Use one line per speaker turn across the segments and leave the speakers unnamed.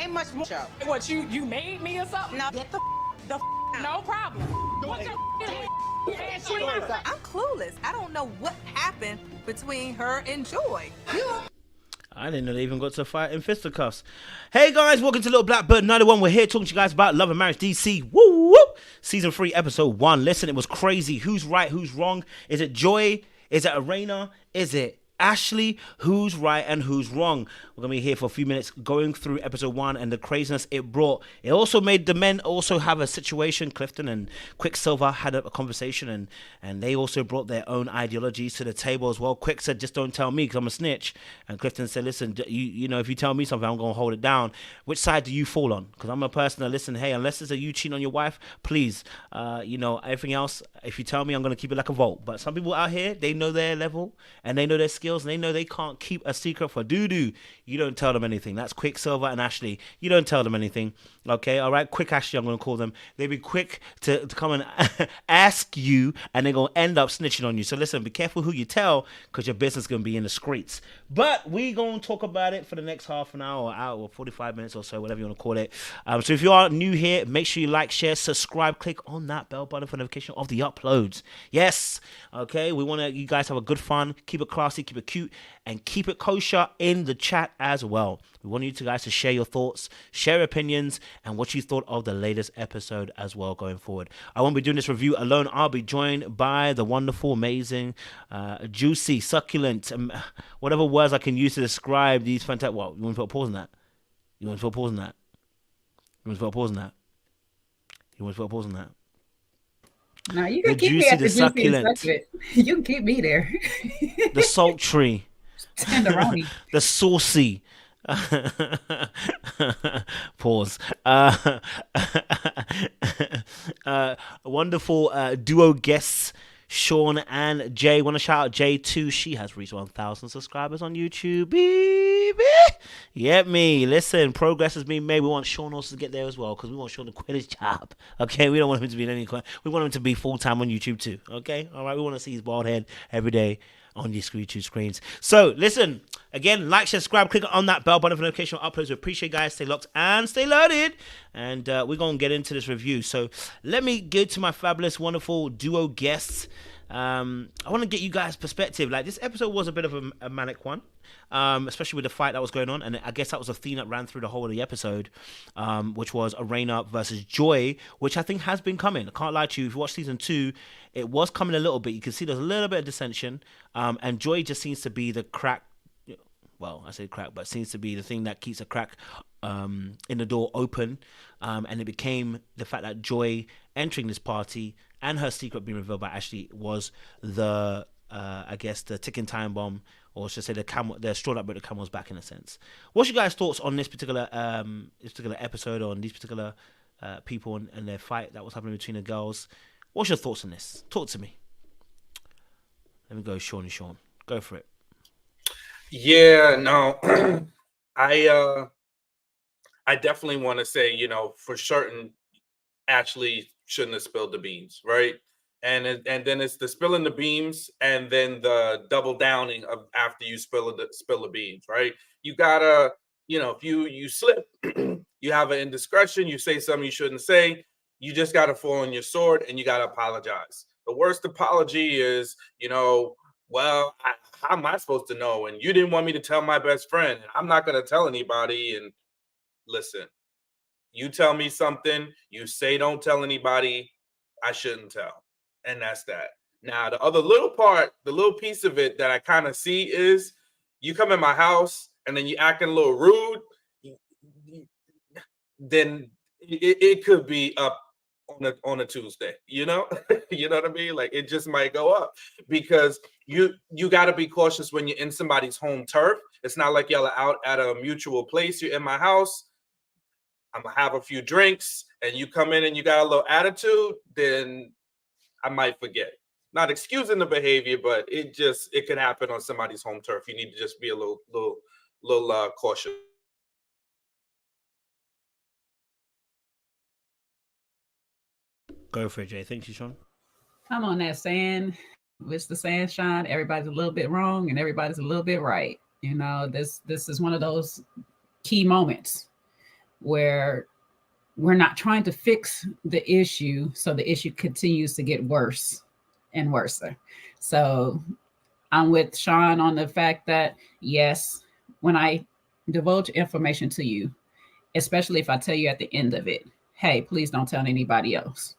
Ain't much more show.
What, you made me or something?
Now get the out.
No problem. What's your
I'm clueless. I don't know what happened between her and Joy.
I didn't know they even got to fight in fisticuffs. Hey guys, welcome to Little Blackbird 91. We're here talking to you guys about Love and Marriage DC. Woo woo! Season 3, episode 1. Listen, it was crazy. Who's right? Who's wrong? Is it Joy? Is it Erana? Is it Ashley? Who's right and who's wrong? We're going to be here for a few minutes going through episode 1 and the craziness it brought. It also made the men also have a situation. Clifton and Quicksilver had a conversation and they also brought their own ideologies to the table as well. Quick said, just don't tell me because I'm a snitch. And Clifton said, listen, you know, if you tell me something, I'm going to hold it down. Which side do you fall on? Because I'm a person that, listen, hey, unless it's a you cheating on your wife, please, you know, everything else, if you tell me, I'm going to keep it like a vault. But some people out here, they know their level and they know their skills and they know they can't keep a secret for doo-doo. You don't tell them anything. That's Quicksilver and Ashley. You don't tell them anything. Okay, all right? Quick Ashley, I'm going to call them. They be quick to come and ask you, and they're going to end up snitching on you. So listen, be careful who you tell, because your business is going to be in the streets. But we going to talk about it for the next half an hour or 45 minutes or so, whatever you want to call it. So if you are new here, make sure you like, share, subscribe, click on that bell button for notification of the uploads. Yes, okay, we want you guys have a good fun, keep it classy, keep it cute, and keep it kosher in the chat as well. We want you guys to share your thoughts, share opinions, and what you thought of the latest episode as well going forward. I won't be doing this review alone. I'll be joined by the wonderful, amazing, juicy, succulent, whatever words I can use to describe these fantastic... What? You want to put a pause on that? You want to put a pause on that? You want to put a pause on that? You want to put a pause on that?
No, you can keep me at the juicy and succulent. You can keep me there.
The sultry.
Tenderoni.
The saucy. Pause. Wonderful duo guests, Sean and Jay. Want to shout out Jay too. She has reached 1,000 subscribers on YouTube. Baby. Yep, me. Listen, progress has been made. We want Sean also to get there as well, because we want Sean to quit his job. Okay, we don't want him to be in any. We want him to be full time on YouTube too. Okay, all right. We want to see his bald head every day on your YouTube screens. So listen, again, like, share, subscribe, click on that bell button for notification of uploads. We appreciate you guys. Stay locked and stay loaded. And we're going to get into this review. So let me go to my fabulous, wonderful duo guests. I want to get you guys' perspective. Like, this episode was a bit of a manic one, especially with the fight that was going on. And I guess that was a theme that ran through the whole of the episode, which was Erana versus Joy, which I think has been coming. I can't lie to you. If you watch season 2, it was coming a little bit. You can see there's a little bit of dissension. And Joy just seems to be the crack. Well, I say crack, but seems to be the thing that keeps a crack in the door open. And it became the fact that Joy entering this party and her secret being revealed by Ashley was the, I guess, the ticking time bomb, or should I say the straw that broke the camel's back, in a sense. What's your guys' thoughts on this particular episode, or on these particular people and their fight that was happening between the girls? What's your thoughts on this? Talk to me. Let me go, Sean. Go for it.
Yeah, no, I definitely want to say, you know, for certain, Ashley shouldn't have spilled the beans, right? And then it's the spilling the beans, and then the double downing of after you spill the beans, right? You gotta, you know, if you slip, you have an indiscretion, you say something you shouldn't say, you just gotta fall on your sword and you gotta apologize. The worst apology is, you know, well, how am I supposed to know? And you didn't want me to tell my best friend. And I'm not going to tell anybody. And listen, you tell me something, you say don't tell anybody, I shouldn't tell. And that's that. Now, the other little part, the little piece of it that I kind of see is you come in my house and then you acting a little rude, then it could be up on a Tuesday, you know? You know what I mean? Like, it just might go up, because you got to be cautious when you're in somebody's home turf. It's not like y'all are out at a mutual place. You're in my house, I'm gonna have a few drinks, and you come in and you got a little attitude, then I might forget. Not excusing the behavior, but it could happen on somebody's home turf. You need to just be a little cautious.
Go for it, Jay. Thank you, Sean.
I'm on that sand. It's the sunshine. Everybody's a little bit wrong and everybody's a little bit right. You know, this is one of those key moments where we're not trying to fix the issue, so the issue continues to get worse and worse. So I'm with Sean on the fact that, yes, when I divulge information to you, especially if I tell you at the end of it, hey, please don't tell anybody else.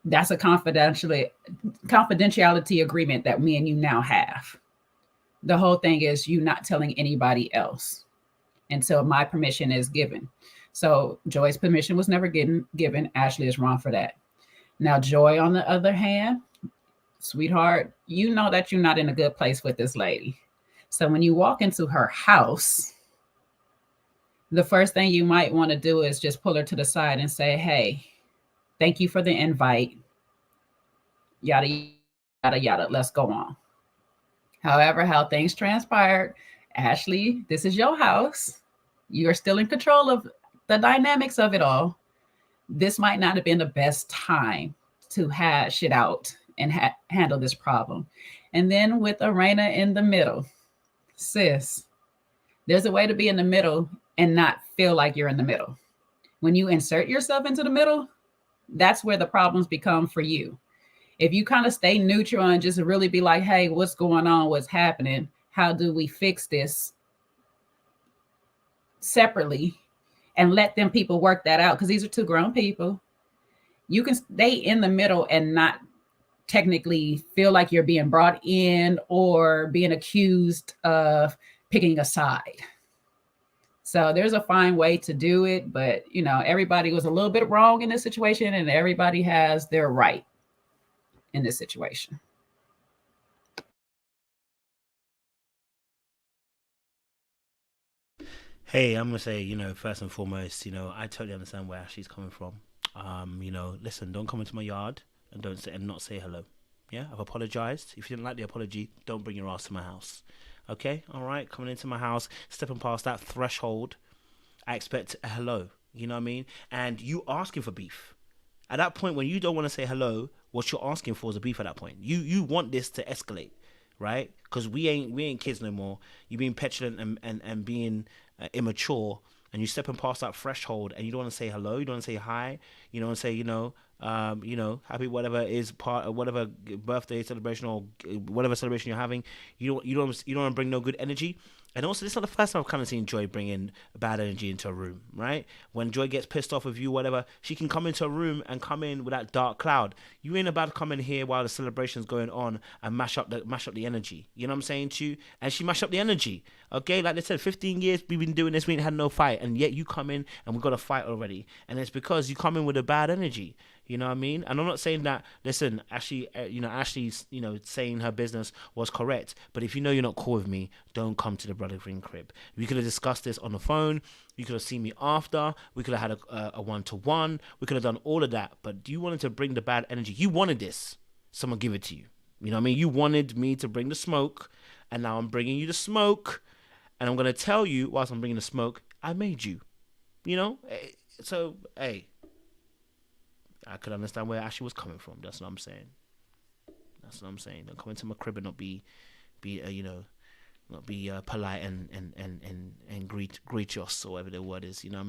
That's a confidentiality agreement that me and you now have. The whole thing is you not telling anybody else until my permission is given. So Joy's permission was never given. Ashley is wrong for that. Now, Joy, on the other hand, sweetheart, you know that you're not in a good place with this lady. So when you walk into her house, the first thing you might want to do is just pull her to the side and say, hey, thank you for the invite. Yada, yada, yada. Let's go on. However, how things transpired, Ashley, this is your house. You are still in control of the dynamics of it all. This might not have been the best time to hash it out and handle this problem. And then with Erana in the middle, sis, there's a way to be in the middle and not feel like you're in the middle. When you insert yourself into the middle, that's where the problems become for you. If you kind of stay neutral and just really be like, hey, what's going on? What's happening? How do we fix this separately? And let them people work that out, because these are two grown people. You can stay in the middle and not technically feel like you're being brought in or being accused of picking a side. So there's a fine way to do it, but you know, everybody was a little bit wrong in this situation and everybody has their right in this situation.
Hey, I'm gonna say, first and foremost, I totally understand where Ashley's coming from. Listen, don't come into my yard and not say hello. Yeah, I've apologized. If you didn't like the apology, don't bring your ass to my house. Okay, all right, coming into my house, stepping past that threshold, I expect a hello. You know what I mean? And you asking for beef. At that point, when you don't want to say hello, what you're asking for is a beef. At that point, you want this to escalate, right? Because we ain't kids no more. You being petulant and being immature, and you stepping past that threshold, and you don't want to say hello, you don't want to say hi, you don't want to say happy whatever is part of whatever birthday celebration or whatever celebration you're having. You don't want to bring no good energy. And also, this is not the first time I've kind of seen Joy bringing bad energy into a room, right? When Joy gets pissed off with you, whatever, she can come into a room and come in with that dark cloud. You ain't about to come in here while the celebration's going on and mash up the energy. You know what I'm saying to you? And she mashed up the energy. Okay, like they said, 15 years we've been doing this, we ain't had no fight, and yet you come in and we've got a fight already. And it's because you come in with a bad energy. You know what I mean? And I'm not saying that, listen, Ashley's, saying her business was correct. But if you know you're not cool with me, don't come to the Brother Green crib. We could have discussed this on the phone. You could have seen me after. We could have had a one-to-one. We could have done all of that. But you wanted to bring the bad energy. You wanted this. Someone give it to you. You know what I mean? You wanted me to bring the smoke. And now I'm bringing you the smoke. And I'm going to tell you, whilst I'm bringing the smoke, I made you. You know? So, hey. I could understand where Ashley was coming from. That's what I'm saying. Don't come into my crib and not be polite and greet us or whatever the word is. You know what I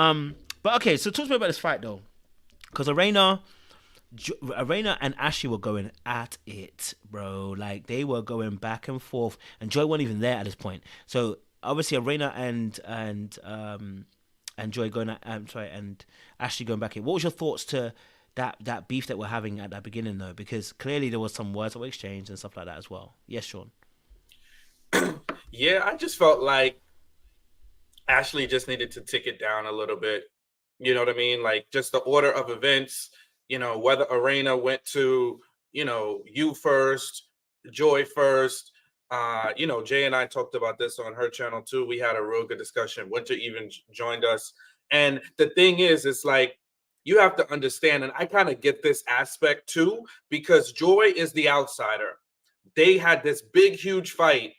mean? But okay. So talk to me about this fight though, because Erana and Ashley were going at it, bro. Like they were going back and forth, and Joy wasn't even there at this point. So obviously Erana and Joy and Ashley going back in. What was your thoughts to that beef that we're having at that beginning though? Because clearly there was some words that were exchanged and stuff like that as well. Yes, Sean.
Yeah, I just felt like Ashley just needed to tick it down a little bit. You know what I mean? Like just the order of events, whether Erana went to, you first, Joy first. Jay and I talked about this on her channel too. We had a real good discussion. Winter even joined us. And the thing is, it's like, you have to understand, and I kind of get this aspect too, because Joy is the outsider. They had this big, huge fight,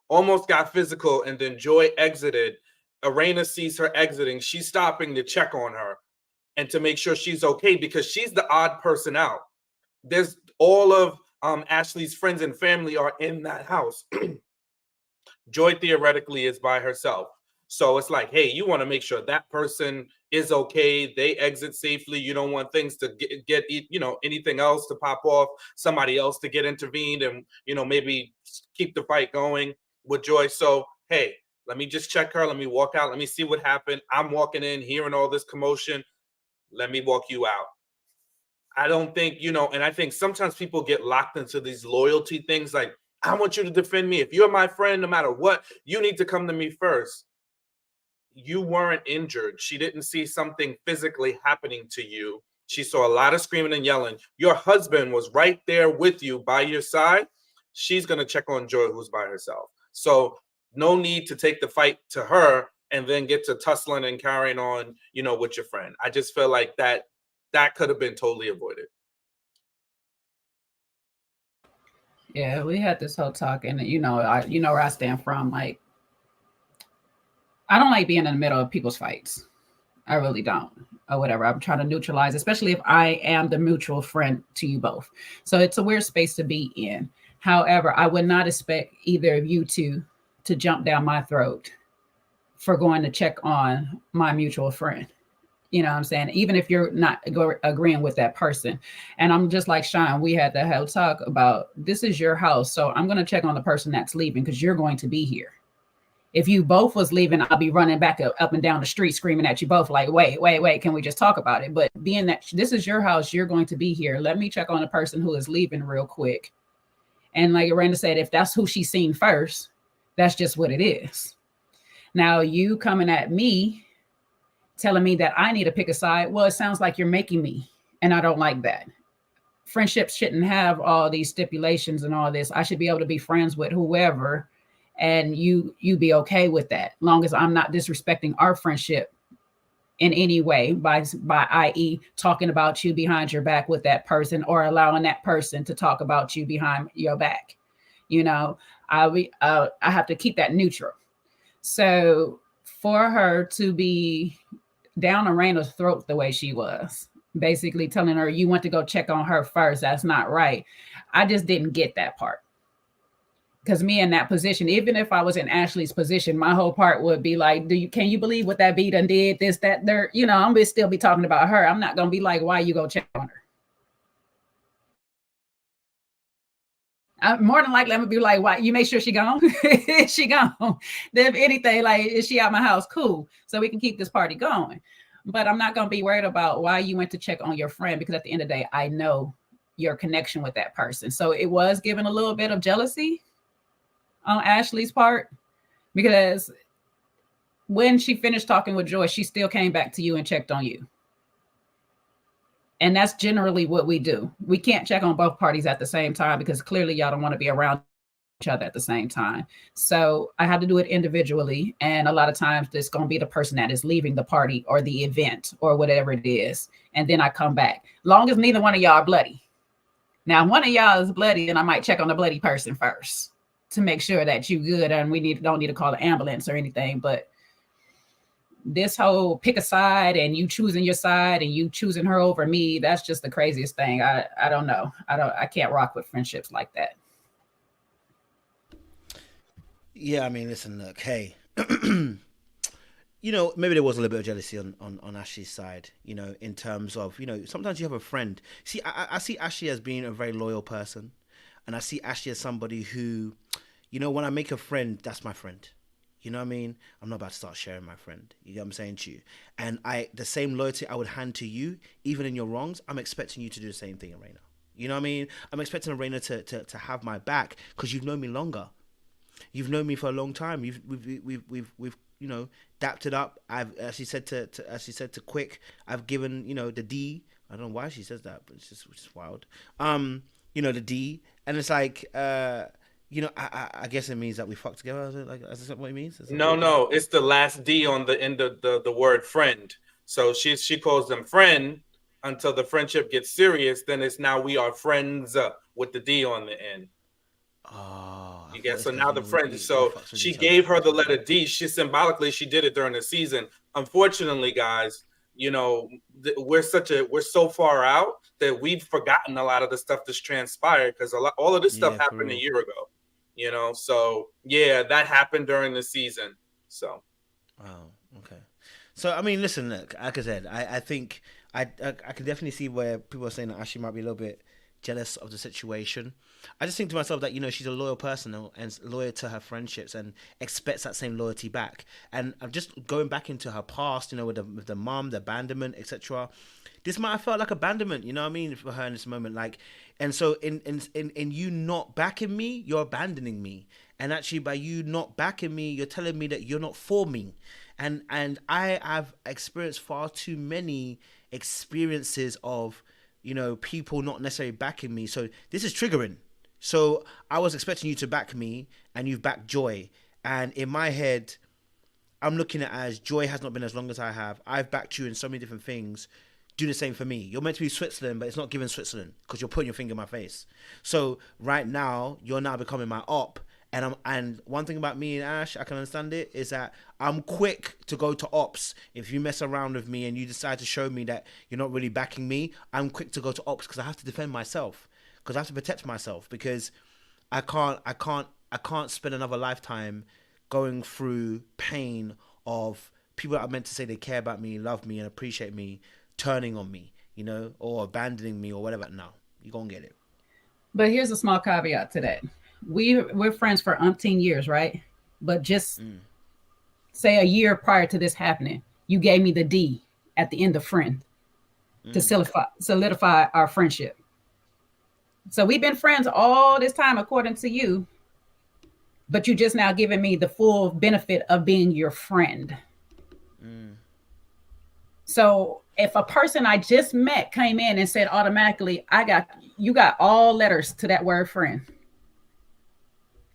almost got physical, and then Joy exited. Erana sees her exiting. She's stopping to check on her and to make sure she's okay, because she's the odd person out. There's all of Ashley's friends and family are in that house. Joy theoretically is by herself. So it's like, hey, you want to make sure that person is okay. They exit safely. You don't want things to get anything else to pop off, somebody else to get intervened and, maybe keep the fight going with Joy. So, hey, let me just check her. Let me walk out. Let me see what happened. I'm walking in, hearing all this commotion. Let me walk you out. I don't think, and I think sometimes people get locked into these loyalty things like, I want you to defend me. If you're my friend, no matter what, you need to come to me first. You weren't injured. She didn't see something physically happening to you. She saw a lot of screaming and yelling. Your husband was right there with you by your side. She's going to check on Joy, who's by herself. So no need to take the fight to her and then get to tussling and carrying on, with your friend. I just feel like that could have been totally avoided.
Yeah, we had this whole talk, and where I stand from. Like, I don't like being in the middle of people's fights. I really don't, or whatever. I'm trying to neutralize, especially if I am the mutual friend to you both. So it's a weird space to be in. However, I would not expect either of you to jump down my throat for going to check on my mutual friend. You know what I'm saying? Even if you're not agreeing with that person. And I'm just like Sean, we had the whole talk about, this is your house. So I'm going to check on the person that's leaving because you're going to be here. If you both was leaving, I'll be running back up and down the street screaming at you both like, wait, can we just talk about it? But being that this is your house, you're going to be here. Let me check on the person who is leaving real quick. And like Erana said, if that's who she's seen first, that's just what it is. Now you coming at me, telling me that I need to pick a side. Well, it sounds like you're making me, and I don't like that. Friendships shouldn't have all these stipulations and all this. I should be able to be friends with whoever, and you be okay with that, long as I'm not disrespecting our friendship in any way by i.e. talking about you behind your back with that person or allowing that person to talk about you behind your back. I have to keep that neutral. So for her to be down Arena's throat the way she was, basically telling her you want to go check on her first, that's not right. I just didn't get that part. Because me in that position, even if I was in Ashley's position, my whole part would be like, can you believe what that B done did, this, that, there? I'm going to still be talking about her. I'm not going to be like, why you go check on her? More than likely, I'm going to be like, why? You make sure she gone? Is she gone? Then if anything, like, is she out my house? Cool. So we can keep this party going. But I'm not going to be worried about why you went to check on your friend, because at the end of the day, I know your connection with that person. So it was given a little bit of jealousy on Ashley's part, because when she finished talking with Joy, she still came back to you and checked on you. And that's generally what we do. We can't check on both parties at the same time because clearly y'all don't want to be around each other at the same time. So I had to do it individually. And a lot of times it's going to be the person that is leaving the party or the event or whatever it is. And then I come back. Long as neither one of y'all are bloody. Now, if one of y'all is bloody, then I might check on the bloody person first to make sure that you're good and don't need to call an ambulance or anything. But this whole pick a side and you choosing your side and you choosing her over me, that's just the craziest thing. I don't know. I can't rock with friendships like that.
Yeah, I mean, listen, look, hey, maybe there was a little bit of jealousy on Ashley's side, in terms of, sometimes you have a friend. See, I see Ashley as being a very loyal person. And I see Ashley as somebody who, when I make a friend, that's my friend. You know what I mean? I'm not about to start sharing my friend. You get what I'm saying to you? And the same loyalty I would hand to you, even in your wrongs, I'm expecting you to do the same thing, Erana. You know what I mean? I'm expecting Erana to have my back because you've known me longer. You've known me for a long time. We've dapped it up. As she said to Quick, I've given the D. I don't know why she says that, but it's just wild. The D, and it's like I guess it means that we fuck together. Is that what it means?
No, it's the last D on the end of the word friend. So she calls them friend until the friendship gets serious. Then it's now we are friends with the D on the end.
Oh,
you get so now the friend. So she gave her the letter D. She symbolically did it during the season. Unfortunately, guys, we're so far out that we've forgotten a lot of the stuff that's transpired because all of this stuff happened a year ago. you know. So yeah, that happened during the season. So
Oh, okay. So I mean, listen, look, like I said, I think I can definitely see where people are saying that Ashley might be a little bit jealous of the situation. I just think to myself that, you know, she's a loyal person and loyal to her friendships and expects that same loyalty back. And I'm just going back into her past, you know, with the mom, the abandonment, etc. This might have felt like abandonment, you know what I mean, for her in this moment. Like, and so in you not backing me, you're abandoning me. And actually, by you not backing me, you're telling me that you're not for me. And I have experienced far too many experiences of, you know, people not necessarily backing me. So this is triggering. So I was expecting you to back me, and you've backed Joy. And in my head, I'm looking at it as Joy has not been as long as I have. I've backed you in so many different things. Do the same for me. You're meant to be Switzerland, but it's not giving Switzerland because you're putting your finger in my face. So right now, you're now becoming my op. And one thing about me and Ash, I can understand it, is that I'm quick to go to ops. If you mess around with me and you decide to show me that you're not really backing me, I'm quick to go to ops because I have to defend myself, because I have to protect myself, because I can't spend another lifetime going through pain of people that are meant to say they care about me, love me, and appreciate me, turning on me, you know, or abandoning me or whatever. No, you're gonna get it.
But here's a small caveat to that. We're friends for umpteen years, right? But just say a year prior to this happening, you gave me the D at the end of friend to solidify our friendship. So we've been friends all this time, according to you, but you just now giving me the full benefit of being your friend. So if a person I just met came in and said automatically, you got all letters to that word friend.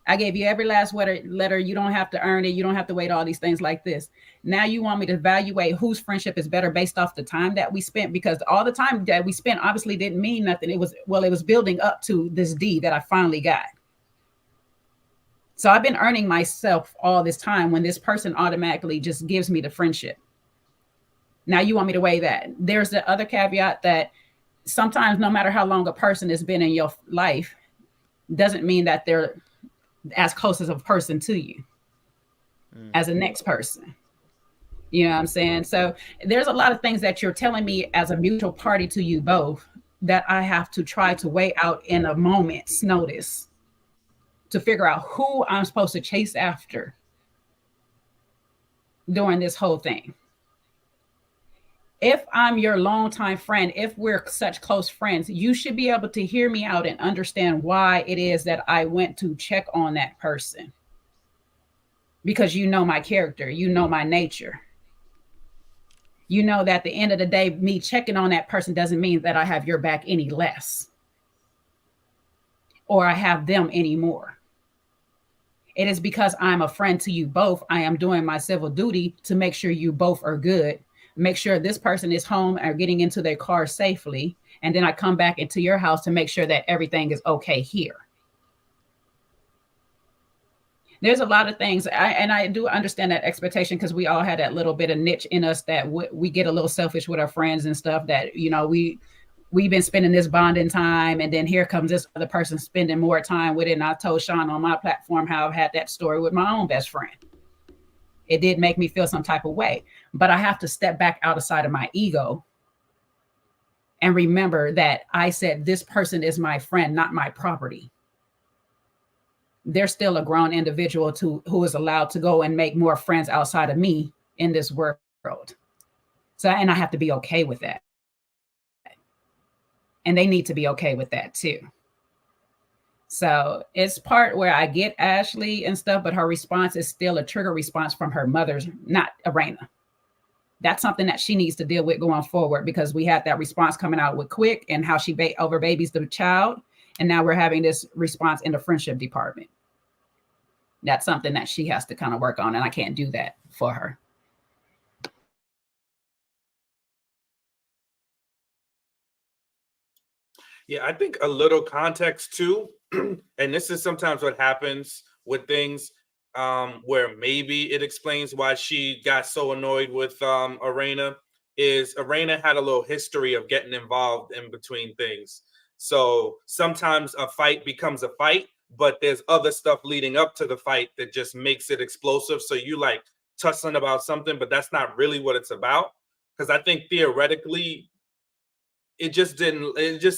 I gave you every last letter. You don't have to earn it. You don't have to wait all these things like this. Now you want me to evaluate whose friendship is better based off the time that we spent, because all the time that we spent obviously didn't mean nothing. It was building up to this D that I finally got. So I've been earning myself all this time when this person automatically just gives me the friendship. Now you want me to weigh that. There's the other caveat that sometimes no matter how long a person has been in your life, doesn't mean that they're as close as a person to you as the next person. You know what I'm saying? So there's a lot of things that you're telling me as a mutual party to you both that I have to try to weigh out in a moment's notice to figure out who I'm supposed to chase after during this whole thing. If I'm your longtime friend, if we're such close friends, you should be able to hear me out and understand why it is that I went to check on that person. Because you know my character, you know my nature. You know that at the end of the day, me checking on that person doesn't mean that I have your back any less or I have them anymore. It is because I'm a friend to you both. I am doing my civil duty to make sure you both are good. Make sure this person is home or getting into their car safely. And then I come back into your house to make sure that everything is okay here. There's a lot of things. I do understand that expectation, because we all had that little bit of niche in us that we get a little selfish with our friends and stuff that, you know, we've been spending this bonding time. And then here comes this other person spending more time with it. And I told Sean on my platform how I've had that story with my own best friend. It did make me feel some type of way, but I have to step back outside of my ego and remember that I said, this person is my friend, not my property. They're still a grown individual who is allowed to go and make more friends outside of me in this world. So, and I have to be okay with that. And they need to be okay with that too. So it's part where I get Ashley and stuff, but her response is still a trigger response from her mother's, not Erana. That's something that she needs to deal with going forward, because we had that response coming out with Quick and how she over babies the child. And now we're having this response in the friendship department. That's something that she has to kind of work on. And I can't do that for her.
yeah, I think a little context too, and this is sometimes what happens with things where maybe it explains why she got so annoyed with Erana, is Erana had a little history of getting involved in between things. So sometimes a fight becomes a fight but there's other stuff leading up to the fight that just makes it explosive. So you like tussling about something, but that's not really what it's about. Because I think theoretically, it just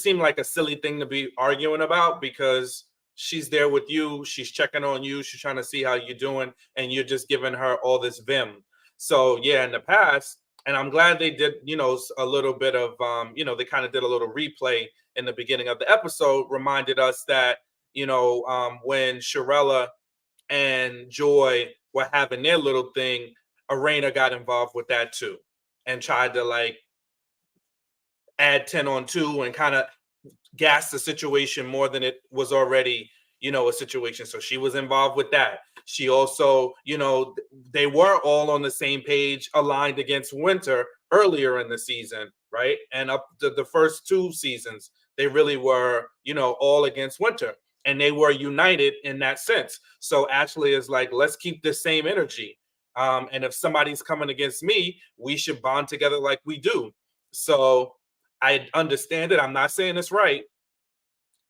seemed like a silly thing to be arguing about, because she's there with you, she's checking on you, she's trying to see how you're doing, and you're just giving her all this vim. So yeah, in the past, and I'm glad they did, a little bit of, they kind of did a little replay in the beginning of the episode, reminded us that, when Shirella and Joy were having their little thing, Erana got involved with that too, and tried to like add 10 on 2 and kind of gas the situation more than it was already, a situation. So she was involved with that. She also, they were all on the same page, aligned against Winter earlier in the season, right? And up to the first 2 seasons, they really were, all against Winter. And they were united in that sense. So Ashley is like, let's keep the same energy. And if somebody's coming against me, we should bond together like we do. So I understand it. I'm not saying it's right.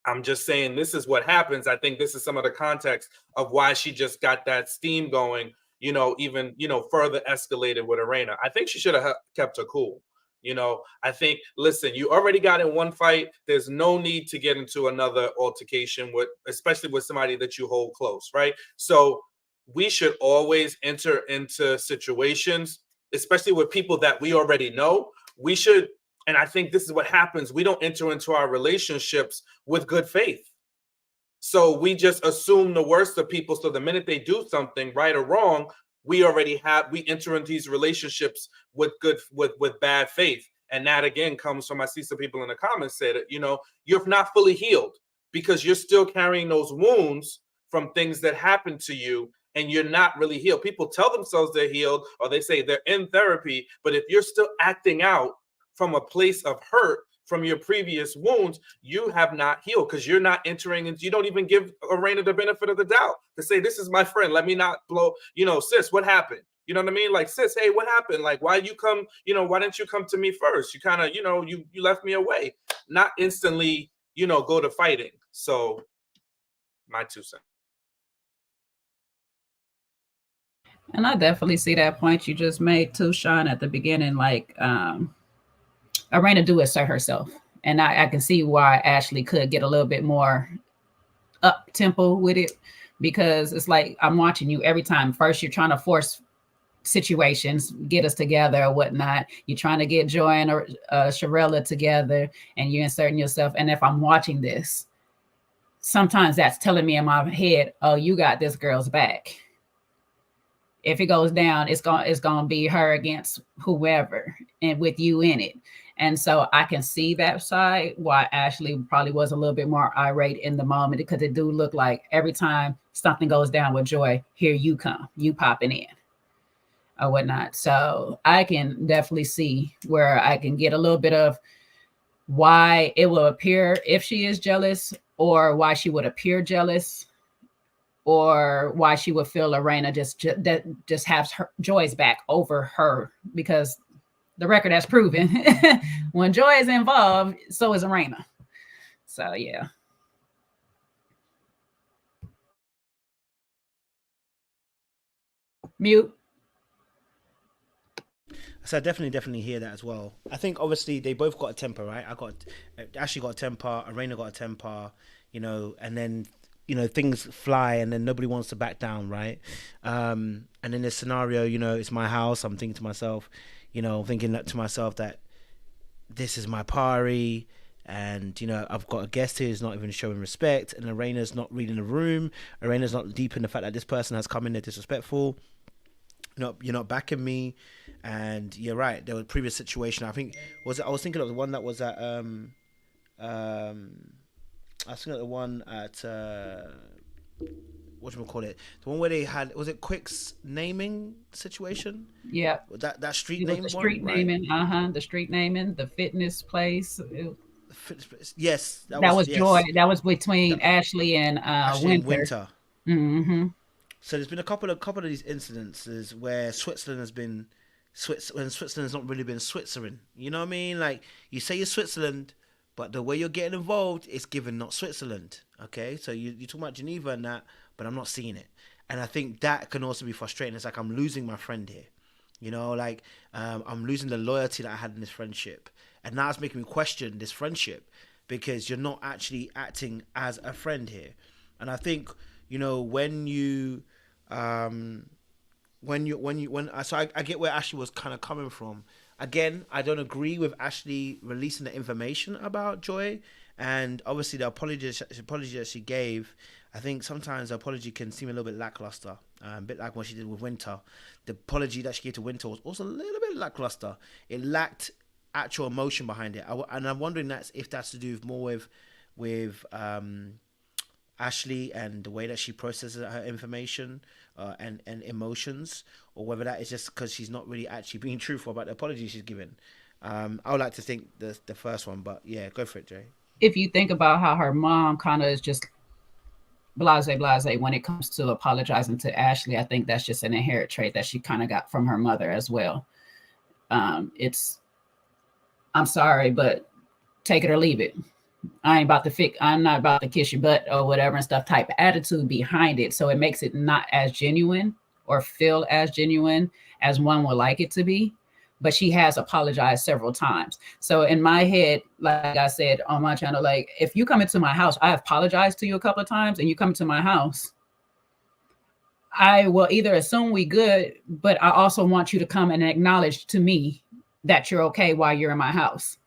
I'm just saying this is what happens. I think this is some of the context of why she just got that steam going, even, further escalated with Erana. I think she should have kept her cool. I think, listen, you already got in one fight. There's no need to get into another altercation especially with somebody that you hold close, right? So we should always enter into situations, especially with people that we already know. We should, and I think this is what happens. We don't enter into our relationships with good faith. So we just assume the worst of people. So the minute they do something right or wrong, we enter into these relationships with bad faith. And that again comes from, I see some people in the comments say that, you're not fully healed because you're still carrying those wounds from things that happened to you, and you're not really healed. People tell themselves they're healed, or they say they're in therapy, but if you're still acting out from a place of hurt from your previous wounds, you have not healed, because you're not entering into, you don't even give Erana the benefit of the doubt to say, this is my friend, let me not blow, sis, what happened? You know what I mean? Like, sis, hey, what happened? Like, why you come, why didn't you come to me first? You kind of, you left me away. Not instantly, go to fighting. So my 2 cents.
And I definitely see that point you just made too, Sean, at the beginning. Like, Erana do assert herself. And I can see why Ashley could get a little bit more up tempo with it, because it's like, I'm watching you every time. First, you're trying to force situations, get us together or whatnot. You're trying to get Joy and Shirella together, and you're inserting yourself. And if I'm watching this, sometimes that's telling me in my head, oh, you got this girl's back. If it goes down, it's gonna be her against whoever, and with you in it. And so I can see that side, why Ashley probably was a little bit more irate in the moment, because it do look like every time something goes down with Joy, here you come, you popping in or whatnot. So I can definitely see where I can get a little bit of why it will appear if she is jealous, or why she would appear jealous, or why she would feel Erana just has her Joy's back over her, because the record has proven when Joy is involved, so is Erana. So yeah. Mute.
So I definitely hear that as well. I think obviously they both got a temper, right? Ashley got a temper, Erana got a temper, and then things fly, and then nobody wants to back down, right? And in this scenario, it's my house. I'm thinking to myself, that this is my party, and I've got a guest here who's not even showing respect, and Erana's not reading the room. Erana's not deep in the fact that this person has come in there disrespectful. You're not backing me, and you're right. There was a previous situation. I was thinking of the one that was at I was thinking of the one at whatchamacallit, the one where they had, was it Quick's naming situation?
Yeah.
That street
The
name
street
one,
naming,
right?
the street naming, the fitness place.
Yes,
that was
yes.
Joy. That was between Ashley and Winter. Mm-hmm.
So there's been a couple of these incidences where Switzerland has not really been Switzerland. You know what I mean? Like, you say you're Switzerland, But the way you're getting involved is given not Switzerland. Okay, so you talk about Geneva and that, but I'm not seeing it. And I think that can also be frustrating. It's like I'm losing my friend here. Like I'm losing the loyalty that I had in this friendship. And now it's making me question this friendship because you're not actually acting as a friend here. And I think, when you so I get where Ashley was kind of coming from. Again, I don't agree with Ashley releasing the information about Joy, and obviously the apology that she gave. I think sometimes the apology can seem a little bit lackluster, a bit like what she did with Winter. The apology that she gave to Winter was also a little bit lackluster. It lacked actual emotion behind it, and I'm wondering if that's to do more with Ashley and the way that she processes her information and emotions, or whether that is just because she's not really actually being truthful about the apology she's given. I would like to think the first one, but yeah, go for it, Jay.
If you think about how her mom kind of is just blase when it comes to apologizing to Ashley, I think that's just an inherent trait that she kind of got from her mother as well. I'm sorry, but take it or leave it. I'm not about to kiss your butt or whatever and stuff type of attitude behind it. So it makes it not as genuine or feel as genuine as one would like it to be. But she has apologized several times. So in my head, like I said on my channel, like if you come into my house, I have apologized to you a couple of times and you come to my house, I will either assume we good, but I also want you to come and acknowledge to me that you're okay while you're in my house.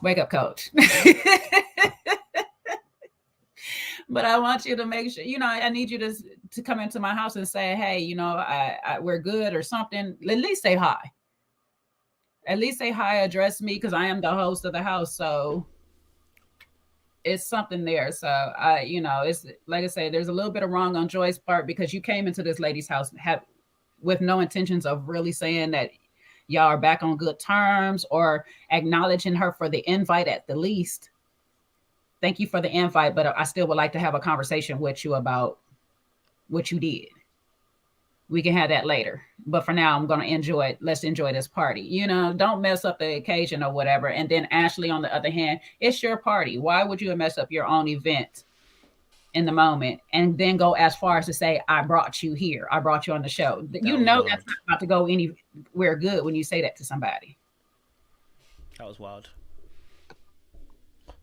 Wake up, coach. But I want you to make sure, I need you to come into my house and say, hey, we're good or something. At least say hi. At least say hi, address me, because I am the host of the house. So it's something there. So it's like I say, there's a little bit of wrong on Joy's part because you came into this lady's house with no intentions of really saying that y'all are back on good terms or acknowledging her for the invite at the least. Thank you for the invite, but I still would like to have a conversation with you about what you did. We can have that later. But for now, I'm going to enjoy it. Let's enjoy this party. Don't mess up the occasion or whatever. And then Ashley, on the other hand, it's your party. Why would you mess up your own event in the moment and then go as far as to say, I brought you here. I brought you on the show. That's not about to go anywhere good when you say that to somebody.
That was wild.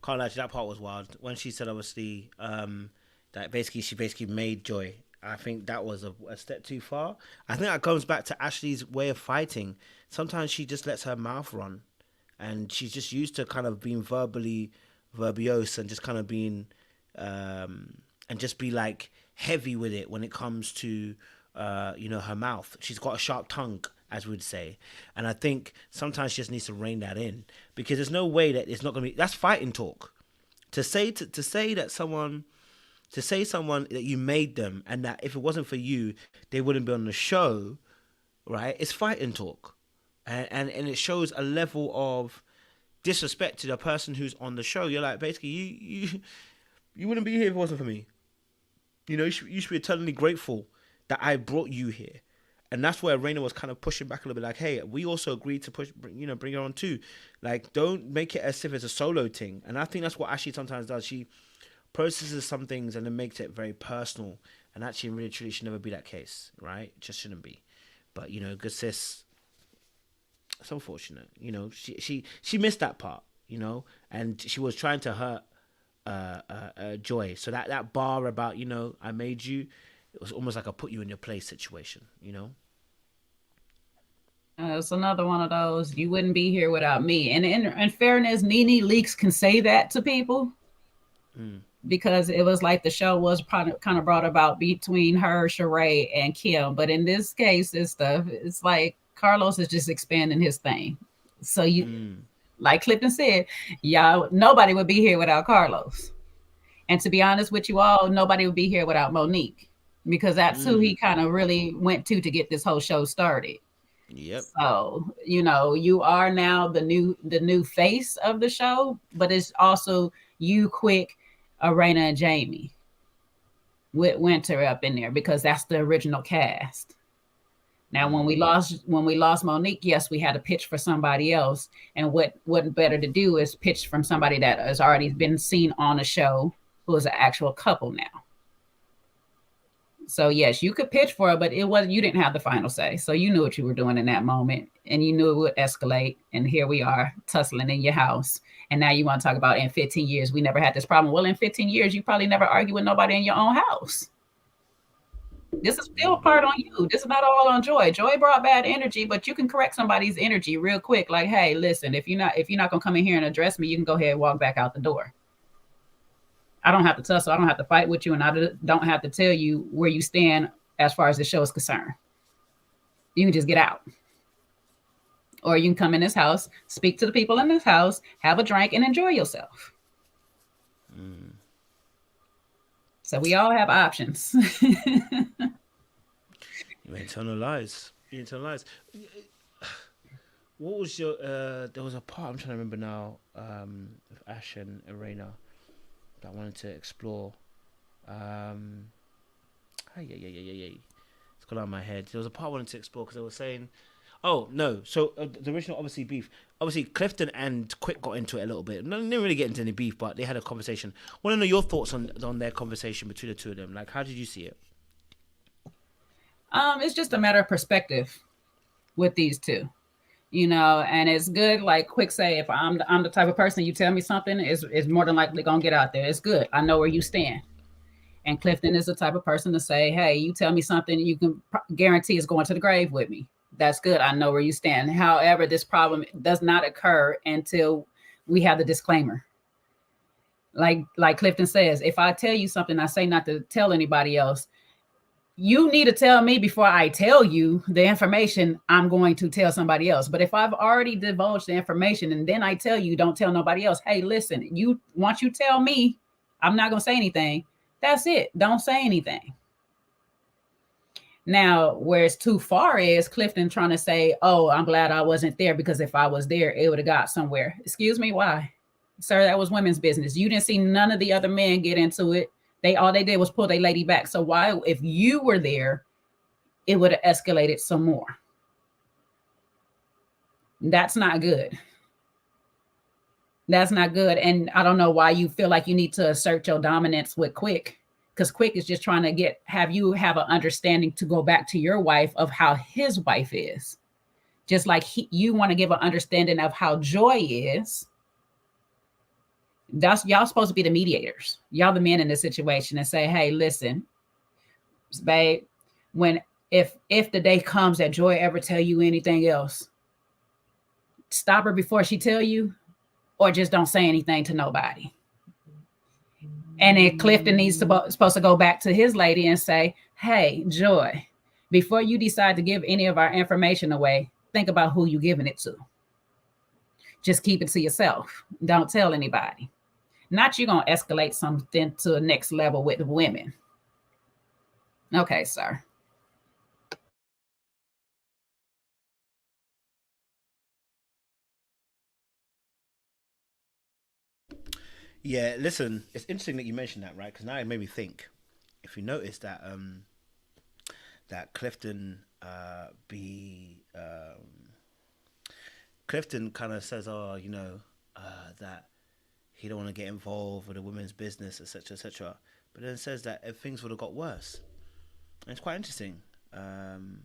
Can't lie, that part was wild. When she said, obviously, that she made Joy. I think that was a step too far. I think that comes back to Ashley's way of fighting. Sometimes she just lets her mouth run, and she's just used to kind of being verbally verbose and just kind of being, and just be like heavy with it when it comes to, her mouth. She's got a sharp tongue, as we'd say. And I think sometimes she just needs to rein that in, because there's no way that it's not going to be, that's fighting talk. To say someone that you made them and that if it wasn't for you, they wouldn't be on the show, right? It's fighting talk. And it shows a level of disrespect to the person who's on the show. You're like, basically, you wouldn't be here if it wasn't for me. You should be eternally grateful that I brought you here. And that's where Erana was kind of pushing back a little bit, like, hey, we also agreed to bring her on too. Like, don't make it as if it's a solo thing. And I think that's what Ashley sometimes does. She processes some things and then makes it very personal. And actually, really, truly, should never be that case, right? It just shouldn't be. But, good sis, it's unfortunate. She missed that part, and she was trying to hurt Joy. So that bar about, I made you, it was almost like a put you in your place situation,
It's another one of those, you wouldn't be here without me. And in fairness, Nene Leakes can say that to people because it was like the show was kind of brought about between her, Sheree, and Kim. But in this case, it's like Carlos is just expanding his thing. So like Clifton said, y'all, nobody would be here without Carlos. And to be honest with you all, nobody would be here without Monique, because that's who he kind of really went to get this whole show started.
Yep.
So, you are now the new face of the show, but it's also you, Quick, Erana, and Jamie with Winter up in there, because that's the original cast. Now, when we lost Monique, yes, we had to pitch for somebody else. And what better to do is pitch from somebody that has already been seen on a show, who is an actual couple now. So yes, you could pitch for it, but you didn't have the final say. So you knew what you were doing in that moment, and you knew it would escalate. And here we are tussling in your house. And now you want to talk about in 15 years, we never had this problem. Well, in 15 years, you probably never argue with nobody in your own house. This is still part on you. This is not all on Joy. Joy brought bad energy, but you can correct somebody's energy real quick. Like, hey, listen, if you're not gonna come in here and address me, you can go ahead and walk back out the door. I don't have to tussle. I don't have to fight with you, and I don't have to tell you where you stand as far as the show is concerned. You can just get out. Or you can come in this house, speak to the people in this house, have a drink, and enjoy yourself. So we all have options.
You ain't telling no lies. You ain't telling lies. What was your... there was a part, I'm trying to remember now, with Ash and Erana, that I wanted to explore. It's gone out of my head. There was a part I wanted to explore because they were saying... Oh, no. So the original, obviously, beef. Obviously, Clifton and Quick got into it a little bit. No, they didn't really get into any beef, but they had a conversation. I want to know your thoughts on their conversation between the two of them. Like, how did you see it?
It's just a matter of perspective with these two, you know, and it's good. Like Quick say, if I'm the type of person, you tell me something is more than likely going to get out there. It's good. I know where you stand. And Clifton is the type of person to say, hey, you tell me something, you can guarantee it's going to the grave with me. That's good. I know where you stand. However, this problem does not occur until we have the disclaimer. Like Clifton says, if I tell you something, I say not to tell anybody else. You need to tell me before I tell you the information I'm going to tell somebody else. But if I've already divulged the information and then I tell you, don't tell nobody else. Hey, listen, once you tell me, I'm not going to say anything. That's it. Don't say anything. Now, where it's too far is Clifton trying to say, oh, I'm glad I wasn't there because if I was there, it would have got somewhere. Excuse me, why? Sir, that was women's business. You didn't see none of the other men get into it. All they did was pull their lady back. So why, if you were there, it would have escalated some more. That's not good. That's not good. And I don't know why you feel like you need to assert your dominance with Quick. Because Quick is just trying to have you have an understanding to go back to your wife of how his wife is. Just like you want to give an understanding of how Joy is. Y'all supposed to be the mediators. Y'all the men in this situation and say, hey, listen, babe, if the day comes that Joy ever tell you anything else, stop her before she tell you, or just don't say anything to nobody. And then Clifton supposed to go back to his lady and say, hey, Joy, before you decide to give any of our information away, think about who you're giving it to. Just keep it to yourself. Don't tell anybody. Not you're going to escalate something to the next level with women. Okay, sir.
Yeah, listen, it's interesting that you mentioned that, right? Because now it made me think. If you notice that that Clifton Clifton kind of says, oh, you know, that he don't want to get involved with a women's business, etc., etc. But then says that if things would have got worse. And it's quite interesting. And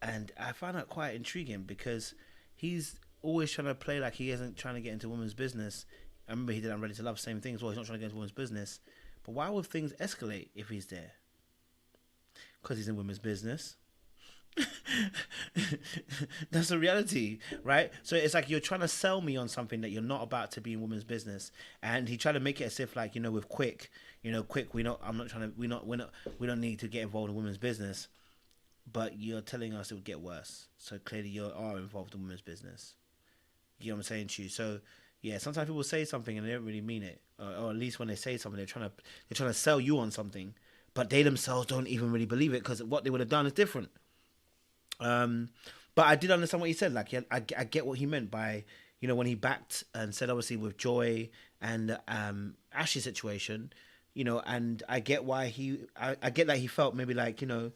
I find that quite intriguing because he's always trying to play like he isn't trying to get into women's business. I remember he did I'm Ready to Love, same thing as well. He's not trying to get into women's business. But why would things escalate if he's there? Because he's in women's business. That's the reality, right? So it's like you're trying to sell me on something that you're not about to be in women's business, and he tried to make it as if like, you know, with Quick, we don't need to get involved in women's business, but you're telling us it would get worse. So clearly you are involved in women's business. You know what I'm saying to you? So yeah, sometimes people say something and they don't really mean it, or at least when they say something, they're trying to sell you on something, but they themselves don't even really believe it because what they would have done is different. But I did understand what he said. Like, I get what he meant by, you know, when he backed and said, obviously with Joy and Ash's situation, you know, and I get why I get that he felt maybe like, you know,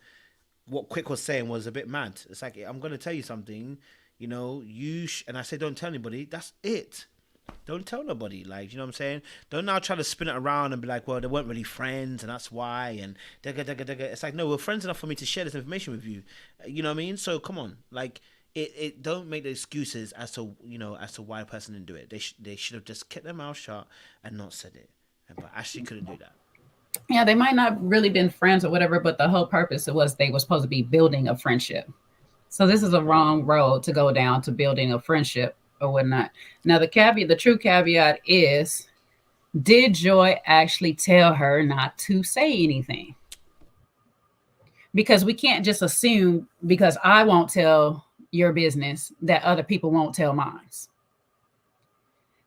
what Quick was saying was a bit mad. It's like, I'm gonna tell you something, and I say don't tell anybody. That's it. Don't tell nobody. Like, you know what I'm saying? Don't now try to spin it around and be like, well, they weren't really friends, and that's why. And it's like, no, we're friends enough for me to share this information with you. You know what I mean? So come on, like, it don't make the excuses as to why a person didn't do it. They should have just kept their mouth shut and not said it. But Ashley couldn't do that.
Yeah, they might not really been friends or whatever, but the whole purpose was they were supposed to be building a friendship. So this is a wrong road to go down to building a friendship or whatnot. Now, the true caveat is, did Joy actually tell her not to say anything? Because we can't just assume because I won't tell your business that other people won't tell mine.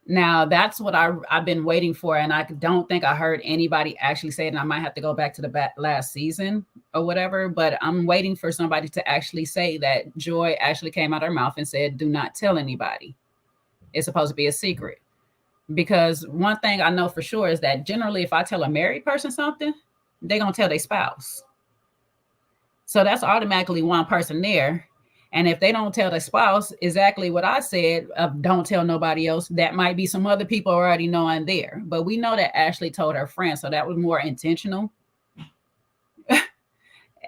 Now, that's what I've been waiting for, and I don't think I heard anybody actually say it, and I might have to go back to the last season or whatever, but I'm waiting for somebody to actually say that Joy actually came out her mouth and said, do not tell anybody. It's supposed to be a secret. Because one thing I know for sure is that generally if I tell a married person something, they're going to tell their spouse. So that's automatically one person there. And if they don't tell their spouse exactly what I said of don't tell nobody else, that might be some other people already knowing there. But we know that Ashley told her friend, so that was more intentional.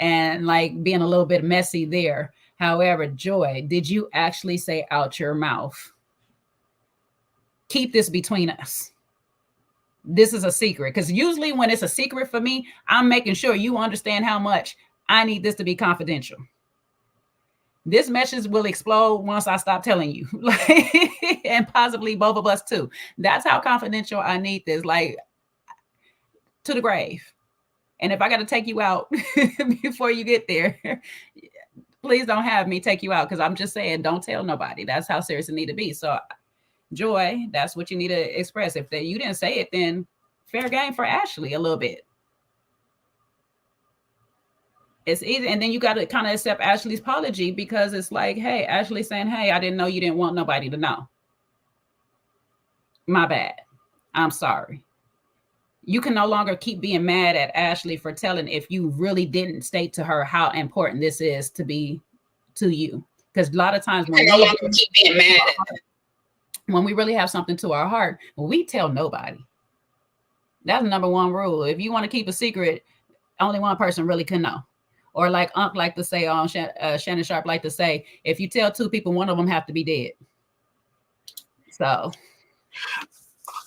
And like being a little bit messy there. However, Joy, did you actually say out your mouth, keep this between us? This is a secret. Because usually when it's a secret for me, I'm making sure you understand how much I need this to be confidential. This message will explode once I stop telling you, and possibly both of us too. That's how confidential I need this, like to the grave. And if I got to take you out before you get there, please don't have me take you out, because I'm just saying, don't tell nobody. That's how serious it need to be. So, Joy, that's what you need to express. If you didn't say it, then fair game for Ashley a little bit. It's easy. And then you got to kind of accept Ashley's apology, because it's like, hey, Ashley saying, hey, I didn't know you didn't want nobody to know. My bad. I'm sorry. You can no longer keep being mad at Ashley for telling if you really didn't state to her how important this is to be to you. Because a lot of times when we really have something to our heart, we tell nobody. That's the number one rule. If you want to keep a secret, only one person really can know. Or like Unc like to say, Shannon Sharp like to say, if you tell two people, one of them have to be dead. So.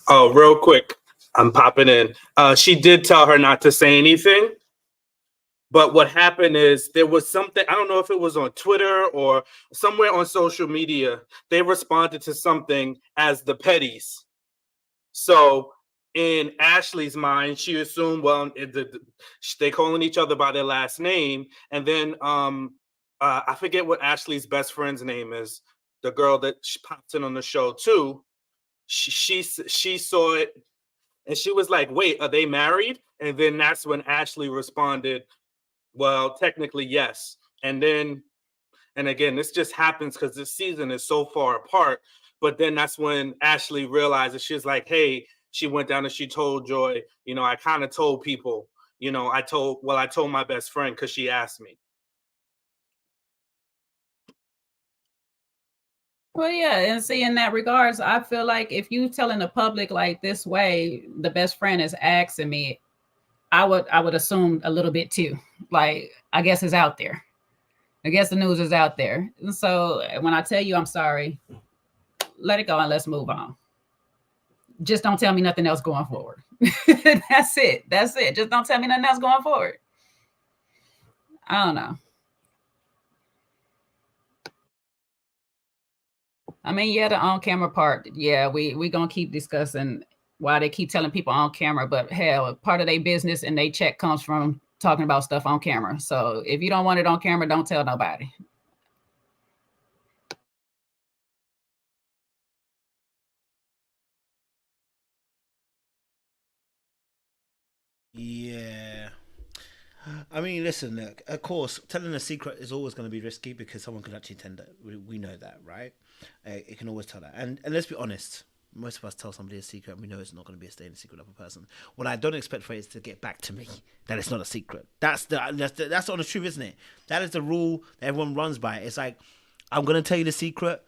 Oh, real quick, I'm popping in. She did tell her not to say anything. But what happened is there was something, I don't know if it was on Twitter or somewhere on social media, they responded to something as the petties. So in Ashley's mind, she assumed, well, they calling each other by their last name. And then I forget what Ashley's best friend's name is. The girl that pops in on the show too. She saw it and she was like, wait, are they married? And then that's when Ashley responded, well, technically, yes. And again, this just happens because this season is so far apart. But then that's when Ashley realizes, she's like, hey, she went down and she told Joy, I kind of told people, I told my best friend because she asked me.
Well, yeah, and see, in that regards, I feel like if you telling the public like this way, the best friend is asking me, I would assume a little bit too. Like, I guess it's out there. I guess the news is out there. And so when I tell you I'm sorry, let it go and let's move on. Just don't tell me nothing else going forward. That's it. Just don't tell me nothing else going forward. I don't know. I mean, yeah, the on-camera part. Yeah, we gonna keep discussing why they keep telling people on camera, but hell, part of their business and they check comes from talking about stuff on camera. So if you don't want it on camera, don't tell nobody.
Yeah. I mean, listen, look, of course, telling a secret is always going to be risky because someone could actually tend it. We know that, right? It can always tell that. And let's be honest, most of us tell somebody a secret and we know it's not going to be a staying secret of a person. What I don't expect for it is to get back to me that it's not a secret. That's the honest truth, isn't it? That is the rule that everyone runs by. It's like, I'm going to tell you the secret.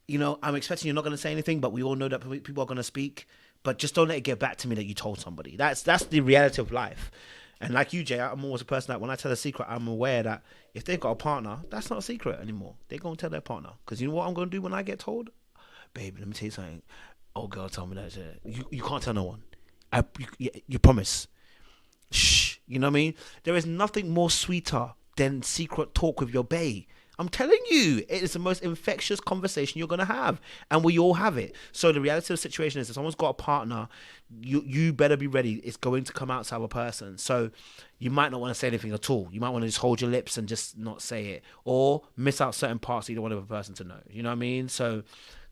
You know, I'm expecting you're not going to say anything, but we all know that people are going to speak. But just don't let it get back to me that you told somebody. That's the reality of life. And like you, Jay, I'm always a person that when I tell a secret, I'm aware that if they've got a partner, that's not a secret anymore. They're going to tell their partner. Because you know what I'm going to do when I get told? Baby, let me tell you something. Oh, girl, tell me that. You can't tell no one. You promise. Shh. You know what I mean? There is nothing more sweeter than secret talk with your bae. I'm telling you, it is the most infectious conversation you're going to have. And we all have it. So the reality of the situation is if someone's got a partner, you better be ready. It's going to come out to other person. So you might not want to say anything at all. You might want to just hold your lips and just not say it. Or miss out certain parts you don't want the other person to know. You know what I mean? So,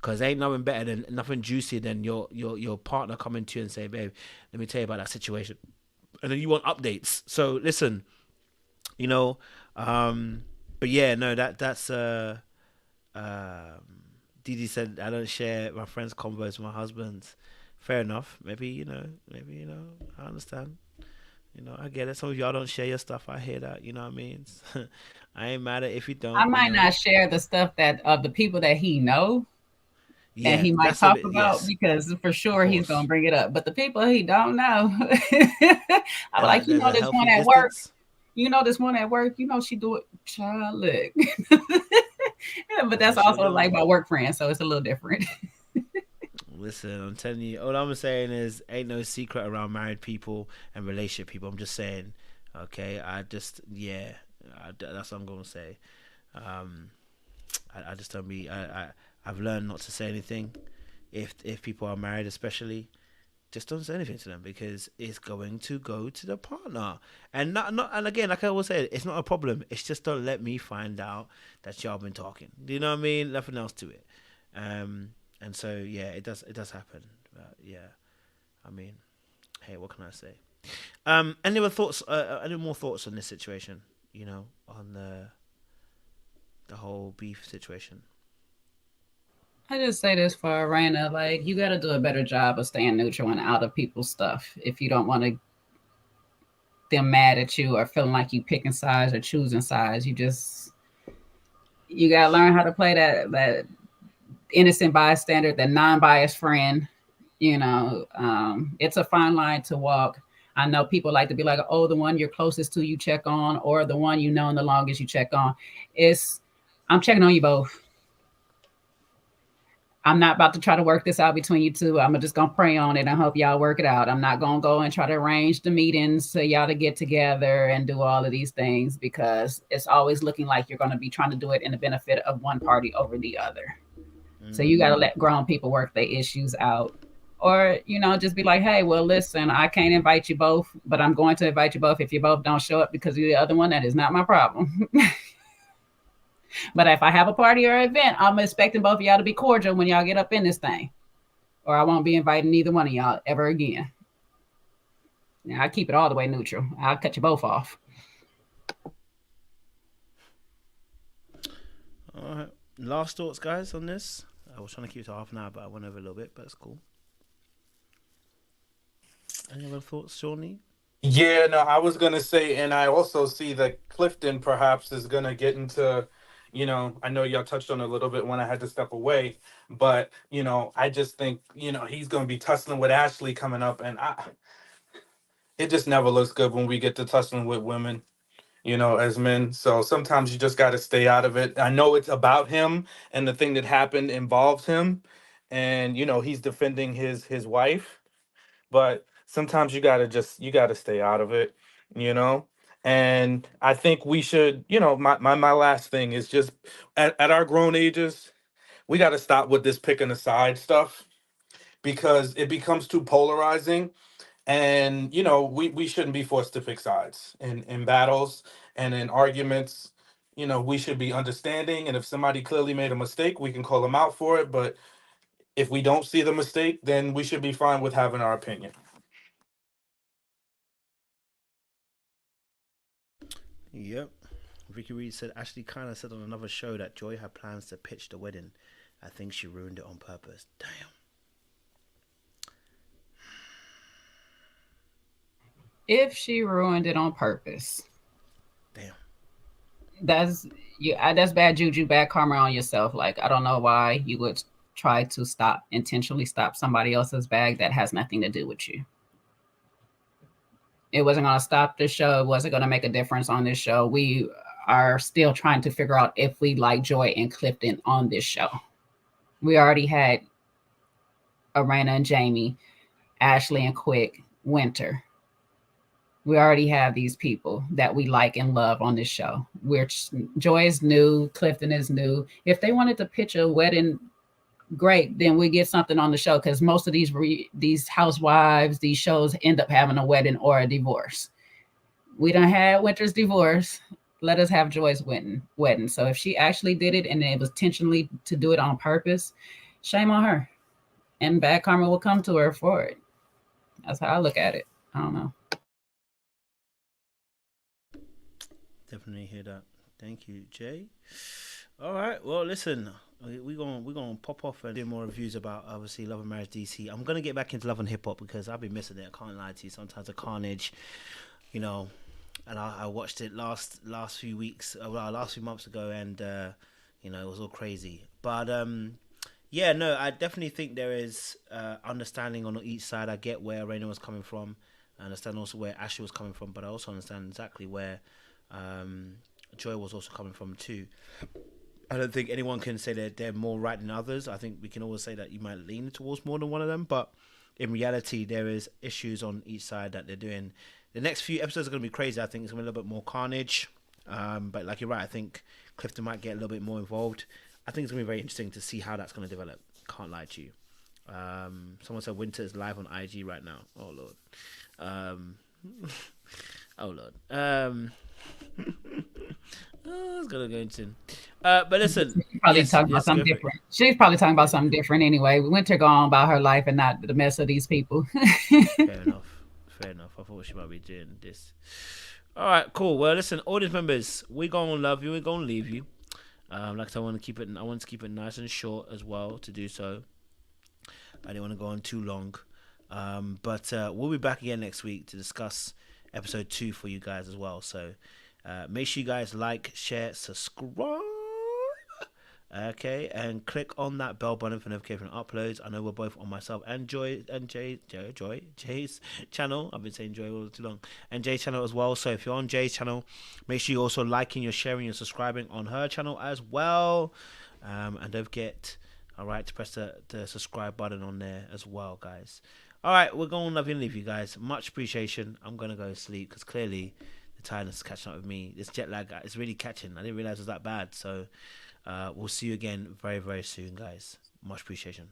because ain't nothing better than, nothing juicier than your partner coming to you and say, babe, let me tell you about that situation. And then you want updates. So listen, you know, but yeah, no, that's Didi said I don't share my friends' convos with my husband. Fair enough. Maybe you know, I understand. You know, I get it. Some of y'all don't share your stuff. I hear that. You know what I mean? I ain't mad at if you don't.
I might not share the stuff that of the people that he know.
Yeah,
that he might talk about because for sure he's gonna bring it up. But the people he don't know, I'm like, you know, this one at work. You know, this one at work. You know, she do it. Child, look. Yeah, but that's also like my work friend, so it's a little different.
Listen, I'm telling you, all I'm saying is ain't no secret around married people and relationship people. I'm just saying, okay. That's what I'm gonna say. I just don't be. I've learned not to say anything. If people are married, especially, just don't say anything to them because it's going to go to the partner. And not and again, like I always say, it's not a problem. It's just don't let me find out that y'all been talking. Do you know what I mean? Nothing else to it. And so yeah, it does happen. But yeah, I mean, hey, what can I say? Any other thoughts? Any more thoughts on this situation? You know, on the whole beef situation.
I just say this for Erana, like you got to do a better job of staying neutral and out of people's stuff if you don't want to them mad at you or feeling like you picking sides or choosing sides. You got to learn how to play that innocent bystander, that non-biased friend. You know, it's a fine line to walk. I know people like to be like, oh, the one you're closest to you check on, or the one you know the longest you check on. I'm checking on you both. I'm not about to try to work this out between you two. I'm just going to pray on it and hope y'all work it out. I'm not going to go and try to arrange the meetings so y'all to get together and do all of these things because it's always looking like you're going to be trying to do it in the benefit of one party over the other. So you got to let grown people work their issues out. Or, you know, just be like, hey, well, listen, I can't invite you both, but I'm going to invite you both. If you both don't show up because you're the other one, that is not my problem. But if I have a party or event, I'm expecting both of y'all to be cordial when y'all get up in this thing. Or I won't be inviting neither one of y'all ever again. Now, I keep it all the way neutral. I'll cut you both off.
All right. Last thoughts, guys, on this? I was trying to keep it to half an hour, but I went over a little bit, but it's cool. Any other thoughts, Shawnee?
Yeah, no, I was going to say, and I also see that Clifton perhaps is going to get into, you know, I know y'all touched on it a little bit when I had to step away, but, you know, I just think, you know, he's going to be tussling with Ashley coming up, and it just never looks good when we get to tussling with women, you know, as men. So sometimes you just got to stay out of it. I know it's about him, and the thing that happened involves him, and, you know, he's defending his wife, but sometimes you gotta stay out of it, you know. And I think we should, you know, my last thing is just at our grown ages, we got to stop with this picking a side stuff because it becomes too polarizing. And you know, we shouldn't be forced to pick sides in battles and in arguments. You know, we should be understanding, and if somebody clearly made a mistake, we can call them out for it. But if we don't see the mistake, then we should be fine with having our opinion.
Yep. Vicky Reed said Ashley kind of said on another show that Joy had plans to pitch the wedding. I think she ruined it on purpose. Damn.
If she ruined it on purpose,
Damn.
that's that's bad juju, bad karma on yourself. Like, I don't know why you would try to intentionally stop somebody else's bag that has nothing to do with you. It wasn't going to stop the show. It wasn't going to make a difference on this show. We are still trying to figure out if we like Joy and Clifton on this show. We already had Erana and Jamie, Ashley and Quick, Winter. We already have these people that we like and love on this show. Joy is new, Clifton is new. If they wanted to pitch a wedding, great, then we get something on the show, because most of these housewives, these shows end up having a wedding or a divorce. We done had Winter's divorce. Let us have Joy's wedding. So if she actually did it and it was intentionally to do it on purpose, shame on her. And bad karma will come to her for it. That's how I look at it. I don't know.
Definitely hear that. Thank you, Jay. All right. Well, listen, we're gonna pop off and do more reviews about, obviously, Love and Marriage DC. I'm gonna get back into Love and Hip Hop because I've been missing it. I can't lie to you. Sometimes the carnage, you know, and I watched it last few weeks, last few months ago, and you know, it was all crazy. But yeah, no, I definitely think there is understanding on each side. I get where Raina was coming from. I understand also where Ashley was coming from, but I also understand exactly where Joy was also coming from too. I don't think anyone can say that they're more right than others. I think we can always say that you might lean towards more than one of them, but in reality, there is issues on each side that they're doing. The next few episodes are going to be crazy. I think it's going to be a little bit more carnage, but like you're right, I think Clifton might get a little bit more involved. I think it's going to be very interesting to see how that's going to develop. Can't lie to you. Someone said Winter is live on IG right now. Oh Lord. Oh Lord. It's gonna go into. But listen,
she's probably talking about something different. She's probably talking about something different anyway. Winter go on about her life and not the mess of these people.
Fair enough. I thought she might be doing this. All right, cool. Well, listen, audience members, we're gonna love you. We're gonna leave you. Like I said, I want to keep it nice and short as well. To do so, I didn't want to go on too long. But we'll be back again next week to discuss episode 2 for you guys as well. So make sure you guys like, share, subscribe, okay, and click on that bell button for notification uploads. I know we're both on myself and Jay's channel. I've been saying Joy all too long, and Jay's channel as well. So if you're on Jay's channel, make sure you're also liking, you're sharing, you're subscribing on her channel as well. And don't forget, all right, to press the subscribe button on there as well, guys. All right, we're going to love you and leave you guys. Much appreciation. I'm going to go to sleep because clearly the tiredness is catching up with me. This jet lag is really catching. I didn't realize it was that bad. So we'll see you again very, very soon, guys. Much appreciation.